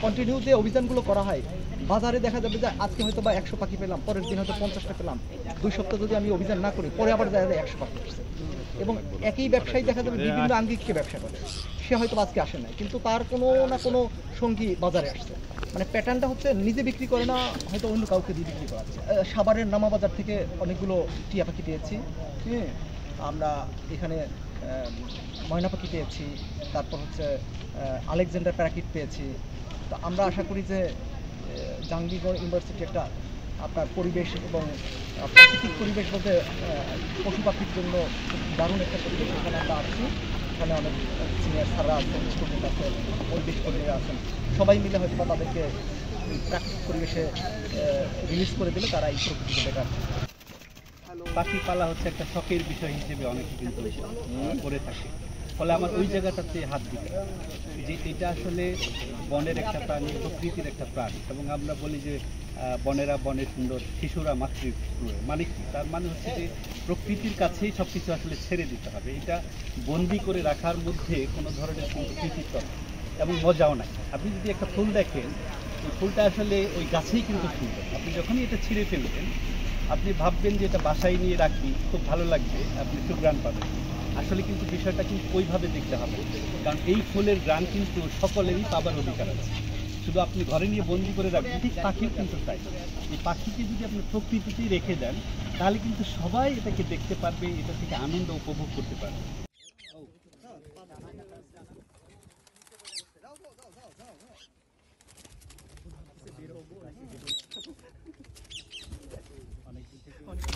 Continue যে অভিযানগুলো করা হয়, বাজারে দেখা যাবে যে আজকে হয়তো বা 100 পাখি পেলাম, পরের দিন হয়তো 50টা পেলাম। 2 সপ্তাহ যদি আমি অভিযান না করি, পরে আবার দেখা যায় 100 পাখি আসছে। এবং একই ব্যবসায়ী দেখা যাবে বিভিন্ন আঙ্গিকে ব্যবসা করে। সে হয়তো আজকে আসে না, কিন্তু তার কোনো না কোনো সঙ্গী বাজারে আসছে। মানে প্যাটার্নটা হচ্ছে নিজে বিক্রি করে না, হয়তো অন্য কাউকে দিয়ে বিক্রি করাচ্ছে। সাভারের নামা বাজার থেকে অনেকগুলো টিয়া পাখি পেয়েছি। হ্যাঁ, আমরা এখানে ময়না পাখি পেয়েছি, তারপর হচ্ছে আলেকজান্ডার প্যারাকিট পেয়েছি। তো আমরা আশা করি যে জাহাঙ্গীরনগর ইউনিভার্সিটি একটা আপনার পরিবেশ এবং প্রাকৃতিক পরিবেশ বলতে পশু পাখির জন্য দারুণ একটা পরিবেশ এখানে আমরা আছি। এখানে অনেক সিনিয়র স্যাররা আছেন, স্টুডেন্ট আছেন, পরিবেশ কর্মীরা আছেন, সবাই মিলে হয়তো বা তাদেরকে প্রাকৃতিক পরিবেশে রিলিজ করে দিলে তারা এই প্রকৃতিকে দেখার। পাখি পালা হচ্ছে একটা শখের বিষয় হিসেবে অনেকে কিন্তু করে থাকে। ফলে আমার ওই জায়গাটাতে হাত দিতে যে এটা আসলে বনের একটা প্রাণী, প্রকৃতির একটা প্রাণী। এবং আমরা বলি যে বনেরা বনে সুন্দর, শিশুরা মাতৃক্রুয়ে। মানে কি? তার মানে হচ্ছে যে প্রকৃতির কাছেই সব কিছু আসলে ছেড়ে দিতে হবে। এটা বন্দি করে রাখার মধ্যে কোনো ধরনের কিন্তু কৃতিত্ব এবং মজাও নাই। আপনি যদি একটা ফুল দেখেন, ওই ফুলটা আসলে ওই গাছেই কিন্তু সুন্দর। আপনি যখনই এটা ছিঁড়ে ফেলবেন, আপনি ভাববেন যে এটা বাসায় নিয়ে রাখি, খুব ভালো লাগবে, আপনি সুঘ্রাণ পাবেন। আসলে কিন্তু বিষয়টা কিন্তু ওইভাবে দেখতে হবে, কারণ এই ফুলের গ্রান কিন্তু সকলেরই পাবার অধিকার আছে। শুধু আপনি ঘরে নিয়ে বন্দি করে রাখবেন, ঠিক পাখিও কিন্তু তাই। এই পাখিকে যদি আপনি প্রকৃতিতেই রেখে দেন, তাহলে কিন্তু সবাই এটাকে দেখতে পারবে, এটা থেকে আনন্দ উপভোগ করতে পারবে। অনেক